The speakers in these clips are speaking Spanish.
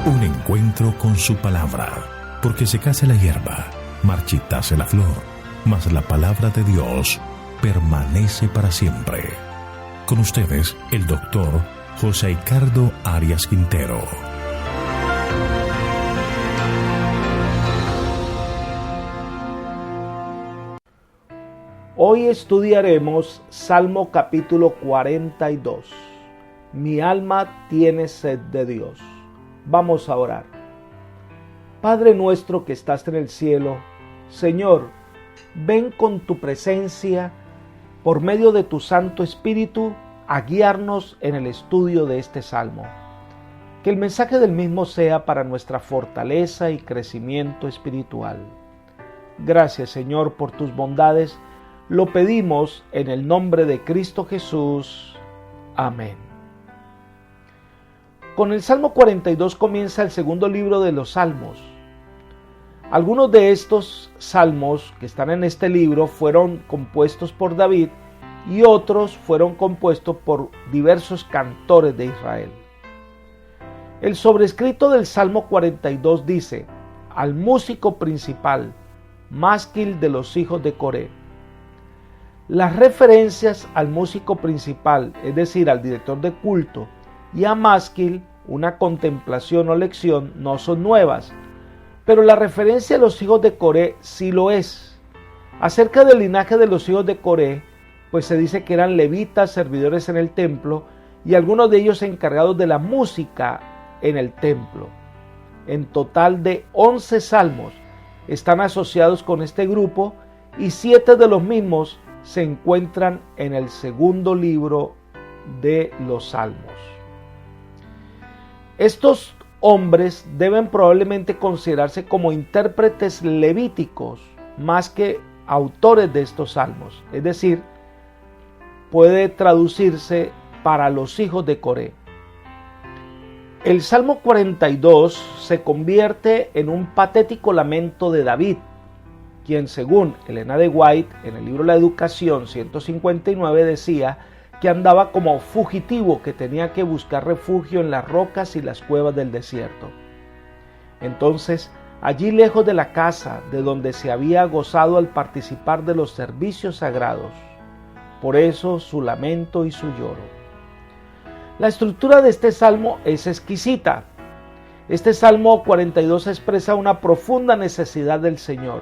Un encuentro con su palabra, porque secase la hierba, marchitase la flor, mas la palabra de Dios permanece para siempre. Con ustedes, el doctor José Ricardo Arias Quintero. Hoy estudiaremos Salmo capítulo 42. Mi alma tiene sed de Dios. Vamos a orar. Padre nuestro que estás en el cielo, Señor, ven con tu presencia por medio de tu Santo Espíritu a guiarnos en el estudio de este Salmo. Que el mensaje del mismo sea para nuestra fortaleza y crecimiento espiritual. Gracias, Señor, por tus bondades. Lo pedimos en el nombre de Cristo Jesús. Amén. Con el Salmo 42 comienza el segundo libro de los Salmos. Algunos de estos salmos que están en este libro fueron compuestos por David y otros fueron compuestos por diversos cantores de Israel. El sobrescrito del Salmo 42 dice: al músico principal, másquil de los hijos de Coré. Las referencias al músico principal, es decir, al director de culto, y a másquil, una contemplación o lección, no son nuevas, pero la referencia a los hijos de Coré sí lo es. Acerca del linaje de los hijos de Coré, pues se dice que eran levitas, servidores en el templo, y algunos de ellos encargados de la música en el templo. En total de 11 salmos están asociados con este grupo, y 7 de los mismos se encuentran en el segundo libro de los Salmos. Estos hombres deben probablemente considerarse como intérpretes levíticos más que autores de estos salmos, es decir, puede traducirse para los hijos de Coré. El Salmo 42 se convierte en un patético lamento de David, quien según Elena de White en el libro La Educación 159 decía que andaba como fugitivo que tenía que buscar refugio en las rocas y las cuevas del desierto. Entonces, allí lejos de la casa de donde se había gozado al participar de los servicios sagrados, por eso su lamento y su lloro. La estructura de este salmo es exquisita. Este Salmo 42 expresa una profunda necesidad del Señor.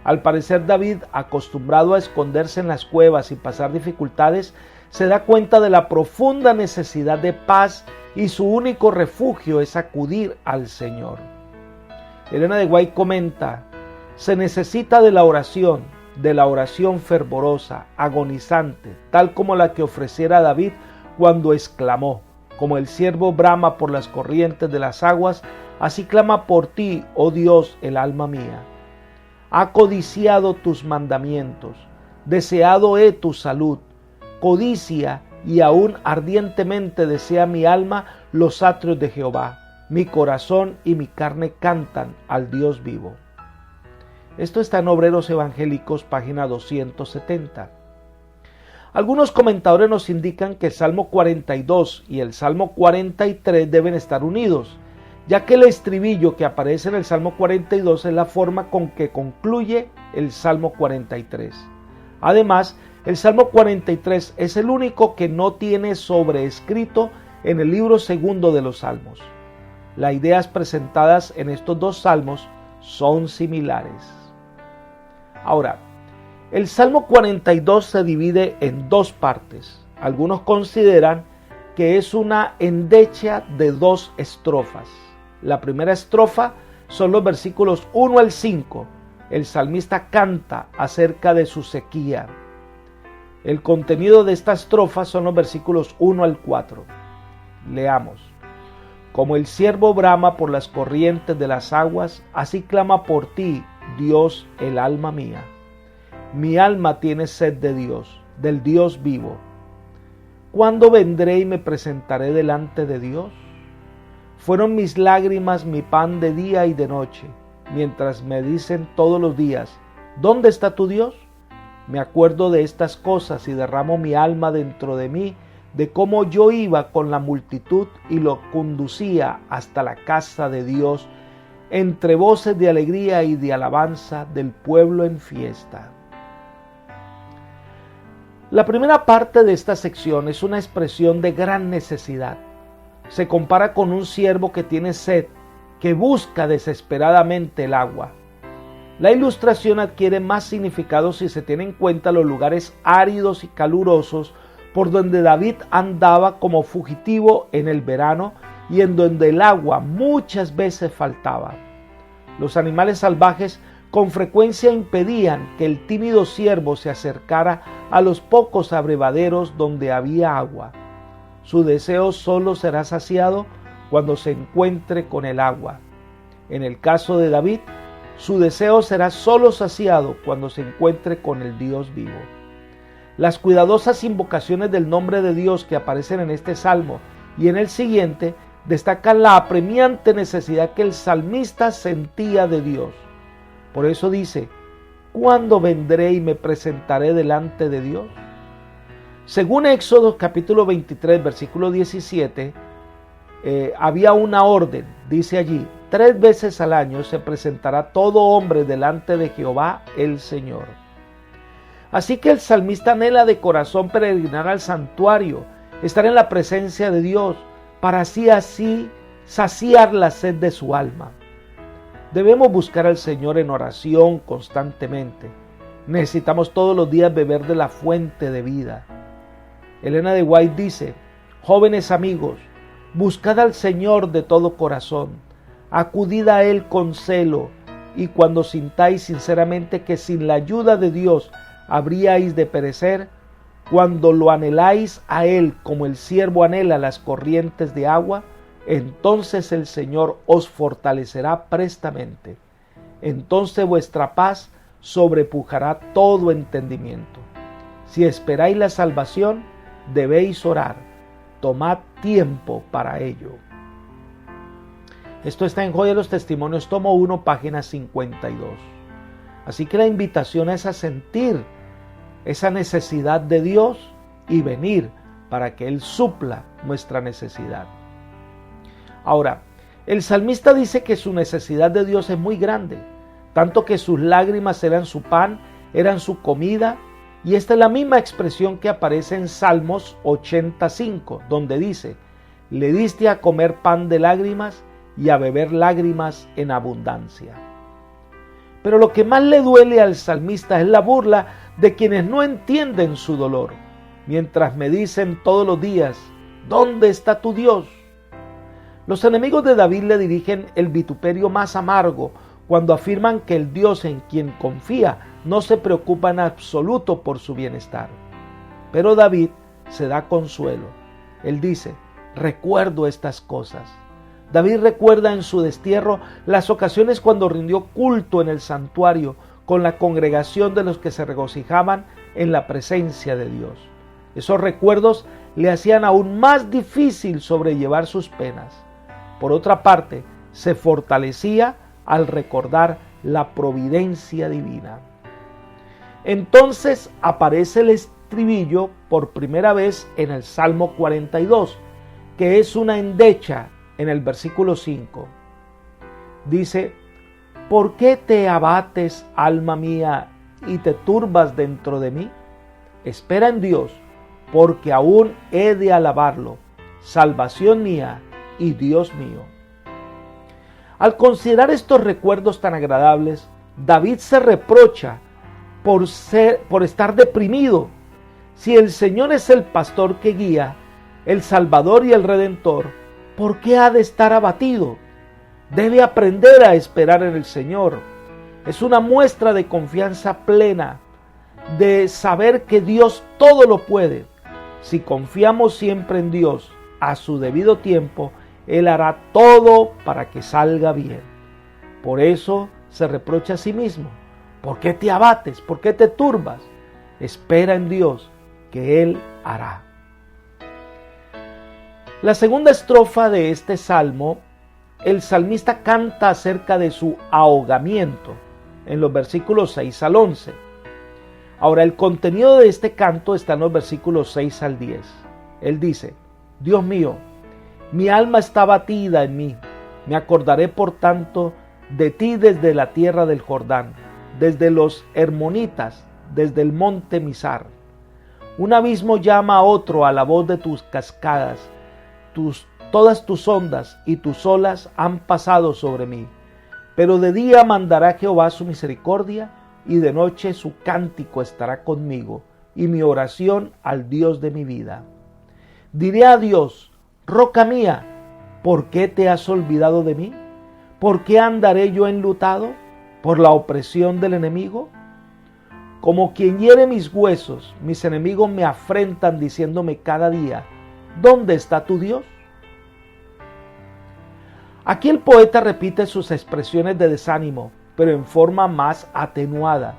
Al parecer David, acostumbrado a esconderse en las cuevas y pasar dificultades, se da cuenta de la profunda necesidad de paz y su único refugio es acudir al Señor. Elena de White comenta: se necesita de la oración fervorosa, agonizante, tal como la que ofreciera David cuando exclamó: como el ciervo brama por las corrientes de las aguas, así clama por ti, oh Dios, el alma mía. Ha codiciado tus mandamientos, deseado he tu salud, codicia y aún ardientemente desea mi alma los atrios de Jehová. Mi corazón y mi carne cantan al Dios vivo. Esto está en Obreros Evangélicos, página 270. Algunos comentadores nos indican que el Salmo 42 y el Salmo 43 deben estar unidos, ya que el estribillo que aparece en el Salmo 42 es la forma con que concluye el Salmo 43. Además, el Salmo 43 es el único que no tiene sobrescrito en el libro segundo de los Salmos. Las ideas presentadas en estos dos salmos son similares. Ahora, el Salmo 42 se divide en dos partes. Algunos consideran que es una endecha de 2 estrofas. La primera estrofa son los versículos 1 al 5. El salmista canta acerca de su sequía. El contenido de esta estrofa son los versículos 1 al 4. Leamos. Como el ciervo brama por las corrientes de las aguas, así clama por ti, Dios, el alma mía. Mi alma tiene sed de Dios, del Dios vivo. ¿Cuándo vendré y me presentaré delante de Dios? Fueron mis lágrimas mi pan de día y de noche, mientras me dicen todos los días: ¿dónde está tu Dios? Me acuerdo de estas cosas y derramo mi alma dentro de mí de cómo yo iba con la multitud y lo conducía hasta la casa de Dios, entre voces de alegría y de alabanza del pueblo en fiesta. La primera parte de esta sección es una expresión de gran necesidad. Se compara con un siervo que tiene sed, que busca desesperadamente el agua. La ilustración adquiere más significado si se tiene en cuenta los lugares áridos y calurosos por donde David andaba como fugitivo en el verano y en donde el agua muchas veces faltaba. Los animales salvajes con frecuencia impedían que el tímido siervo se acercara a los pocos abrevaderos donde había agua. Su deseo solo será saciado cuando se encuentre con el agua. En el caso de David, su deseo será solo saciado cuando se encuentre con el Dios vivo. Las cuidadosas invocaciones del nombre de Dios que aparecen en este salmo y en el siguiente destacan la apremiante necesidad que el salmista sentía de Dios. Por eso dice: ¿cuándo vendré y me presentaré delante de Dios? Según Éxodo capítulo 23, versículo 17, había una orden, dice allí: 3 veces al año se presentará todo hombre delante de Jehová el Señor. Así que el salmista anhela de corazón peregrinar al santuario, estar en la presencia de Dios, para así saciar la sed de su alma. Debemos buscar al Señor en oración constantemente. Necesitamos todos los días beber de la fuente de vida. Elena de White dice: jóvenes amigos, buscad al Señor de todo corazón, acudid a Él con celo, y cuando sintáis sinceramente que sin la ayuda de Dios habríais de perecer, cuando lo anheláis a Él como el siervo anhela las corrientes de agua, entonces el Señor os fortalecerá prestamente. Entonces vuestra paz sobrepujará todo entendimiento. Si esperáis la salvación, debéis orar. Tomad tiempo para ello. Esto está en Joya de los Testimonios, tomo 1, página 52. Así que la invitación es a sentir esa necesidad de Dios y venir para que Él supla nuestra necesidad. Ahora, el salmista dice que su necesidad de Dios es muy grande, tanto que sus lágrimas eran su pan, eran su comida, y esta es la misma expresión que aparece en Salmos 85, donde dice: le diste a comer pan de lágrimas y a beber lágrimas en abundancia. Pero lo que más le duele al salmista es la burla de quienes no entienden su dolor, mientras me dicen todos los días: ¿dónde está tu Dios? Los enemigos de David le dirigen el vituperio más amargo cuando afirman que el Dios en quien confía no se preocupa en absoluto por su bienestar. Pero David se da consuelo. Él dice: recuerdo estas cosas. David recuerda en su destierro las ocasiones cuando rindió culto en el santuario con la congregación de los que se regocijaban en la presencia de Dios. Esos recuerdos le hacían aún más difícil sobrellevar sus penas. Por otra parte, se fortalecía al recordar la providencia divina. Entonces aparece el estribillo por primera vez en el Salmo 42, que es una endecha en el versículo 5. Dice: ¿por qué te abates, alma mía, y te turbas dentro de mí? Espera en Dios, porque aún he de alabarlo, salvación mía y Dios mío. Al considerar estos recuerdos tan agradables, David se reprocha por estar deprimido. Si el Señor es el pastor que guía, el Salvador y el Redentor, ¿por qué ha de estar abatido? Debe aprender a esperar en el Señor. Es una muestra de confianza plena, de saber que Dios todo lo puede. Si confiamos siempre en Dios, a su debido tiempo, Él hará todo para que salga bien. Por eso se reprocha a sí mismo: ¿por qué te abates? ¿Por qué te turbas? Espera en Dios, que Él hará. La segunda estrofa de este salmo, el salmista canta acerca de su ahogamiento, en los versículos 6 al 11. Ahora, el contenido de este canto está en los versículos 6 al 10. Él dice: Dios mío, mi alma está abatida en mí. Me acordaré por tanto de ti desde la tierra del Jordán, desde los Hermonitas, desde el monte Mizar. Un abismo llama a otro a la voz de tus cascadas. Todas tus ondas y tus olas han pasado sobre mí. Pero de día mandará Jehová su misericordia, y de noche su cántico estará conmigo, y mi oración al Dios de mi vida. Diré a Dios: roca mía, ¿por qué te has olvidado de mí? ¿Por qué andaré yo enlutado? ¿Por la opresión del enemigo? Como quien hiere mis huesos, mis enemigos me afrentan diciéndome cada día: ¿dónde está tu Dios? Aquí el poeta repite sus expresiones de desánimo, pero en forma más atenuada.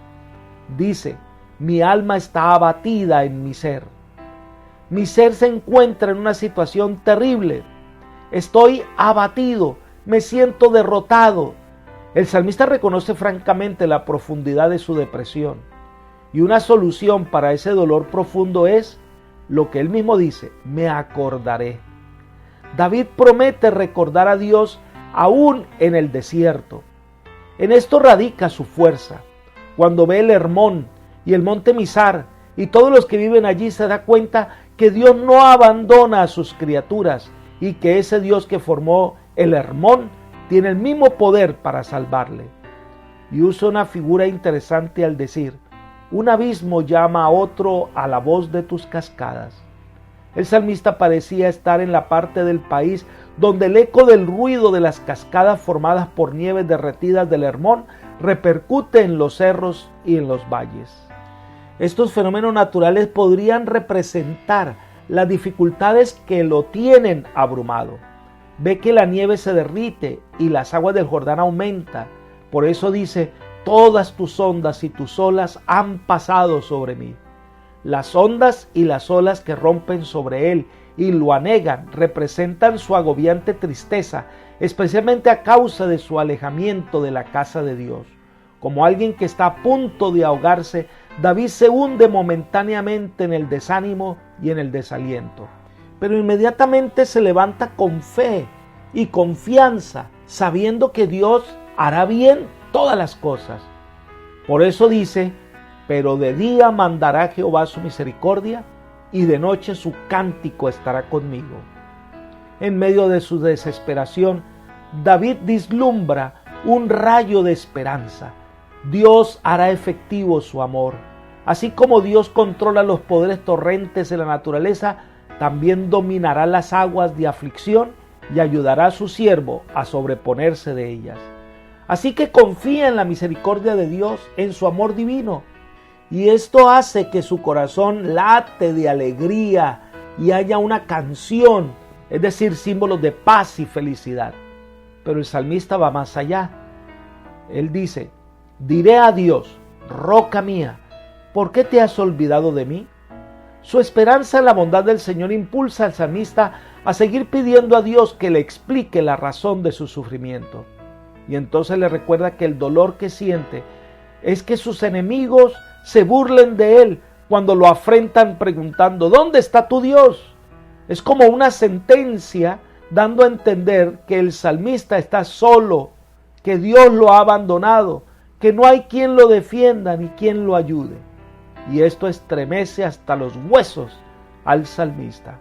Dice: mi alma está abatida en mi ser. Mi ser se encuentra en una situación terrible. Estoy abatido, me siento derrotado. El salmista reconoce francamente la profundidad de su depresión. Y una solución para ese dolor profundo es lo que él mismo dice: me acordaré. David promete recordar a Dios aún en el desierto. En esto radica su fuerza. Cuando ve el Hermón y el monte Mizar y todos los que viven allí, se da cuenta que Dios no abandona a sus criaturas y que ese Dios que formó el Hermón tiene el mismo poder para salvarle. Y usa una figura interesante al decir: un abismo llama a otro a la voz de tus cascadas. El salmista parecía estar en la parte del país donde el eco del ruido de las cascadas formadas por nieves derretidas del Hermón repercute en los cerros y en los valles. Estos fenómenos naturales podrían representar las dificultades que lo tienen abrumado. Ve que la nieve se derrite y las aguas del Jordán aumentan. Por eso dice: todas tus ondas y tus olas han pasado sobre mí. Las ondas y las olas que rompen sobre él y lo anegan representan su agobiante tristeza, especialmente a causa de su alejamiento de la casa de Dios. Como alguien que está a punto de ahogarse, David se hunde momentáneamente en el desánimo y en el desaliento. Pero inmediatamente se levanta con fe y confianza, sabiendo que Dios hará bien todas las cosas. Por eso dice: pero de día mandará Jehová su misericordia, y de noche su cántico estará conmigo. En medio de su desesperación, David vislumbra un rayo de esperanza. Dios hará efectivo su amor. Así como Dios controla los poderes torrentes de la naturaleza, también dominará las aguas de aflicción y ayudará a su siervo a sobreponerse de ellas. Así que confía en la misericordia de Dios, en su amor divino. Y esto hace que su corazón late de alegría y haya una canción, es decir, símbolos de paz y felicidad. Pero el salmista va más allá. Él dice: diré a Dios: roca mía, ¿por qué te has olvidado de mí? Su esperanza en la bondad del Señor impulsa al salmista a seguir pidiendo a Dios que le explique la razón de su sufrimiento. Y entonces le recuerda que el dolor que siente es que sus enemigos se burlen de él cuando lo afrentan preguntando: ¿dónde está tu Dios? Es como una sentencia dando a entender que el salmista está solo, que Dios lo ha abandonado, que no hay quien lo defienda ni quien lo ayude. Y esto estremece hasta los huesos al salmista.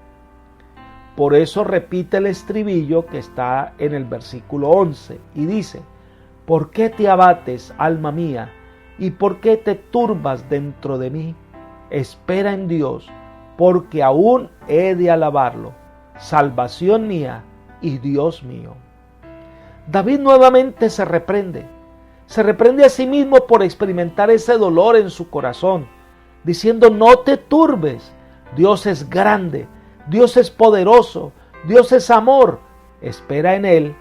Por eso repite el estribillo que está en el versículo 11 y dice: ¿por qué te abates, alma mía? ¿Y por qué te turbas dentro de mí? Espera en Dios, porque aún he de alabarlo, salvación mía y Dios mío. David nuevamente se reprende a sí mismo por experimentar ese dolor en su corazón, diciendo: no te turbes, Dios es grande, Dios es poderoso, Dios es amor. Espera en Él,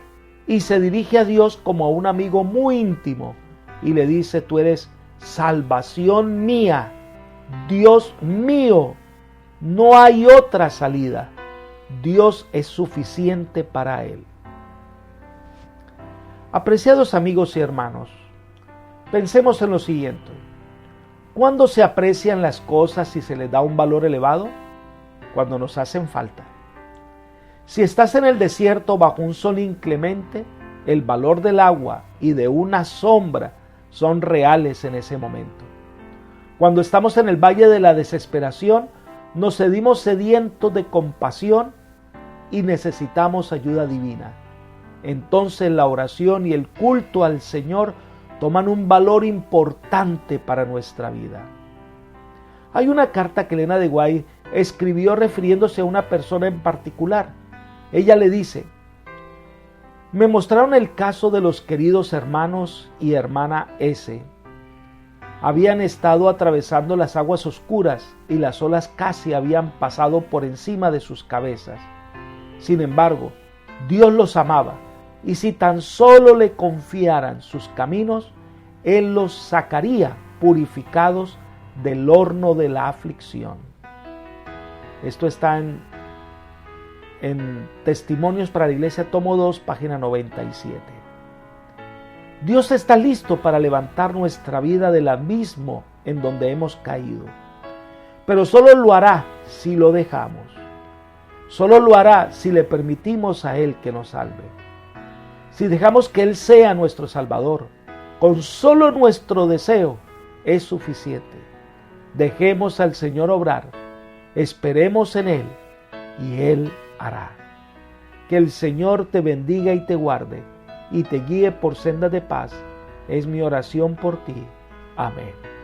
y se dirige a Dios como a un amigo muy íntimo y le dice: tú eres salvación mía, Dios mío, no hay otra salida, Dios es suficiente para él. Apreciados amigos y hermanos, pensemos en lo siguiente: ¿cuándo se aprecian las cosas y se les da un valor elevado? cuando nos hacen falta. Si estás en el desierto bajo un sol inclemente, el valor del agua y de una sombra son reales en ese momento. Cuando estamos en el valle de la desesperación, nos sentimos sedientos de compasión y necesitamos ayuda divina. Entonces la oración y el culto al Señor toman un valor importante para nuestra vida. Hay una carta que Elena de White escribió refiriéndose a una persona en particular. Ella le dice: me mostraron el caso de los queridos hermanos y hermana S. Habían estado atravesando las aguas oscuras y las olas casi habían pasado por encima de sus cabezas. Sin embargo, Dios los amaba y si tan solo le confiaran sus caminos, Él los sacaría purificados del horno de la aflicción. Esto está en Testimonios para la Iglesia, tomo 2, página 97. Dios está listo para levantar nuestra vida del abismo en donde hemos caído, pero solo lo hará si lo dejamos. Solo lo hará si le permitimos a Él que nos salve. Si dejamos que Él sea nuestro Salvador, con solo nuestro deseo es suficiente. Dejemos al Señor obrar, esperemos en Él y Él hará. Que el Señor te bendiga y te guarde y te guíe por sendas de paz. Es mi oración por ti. Amén.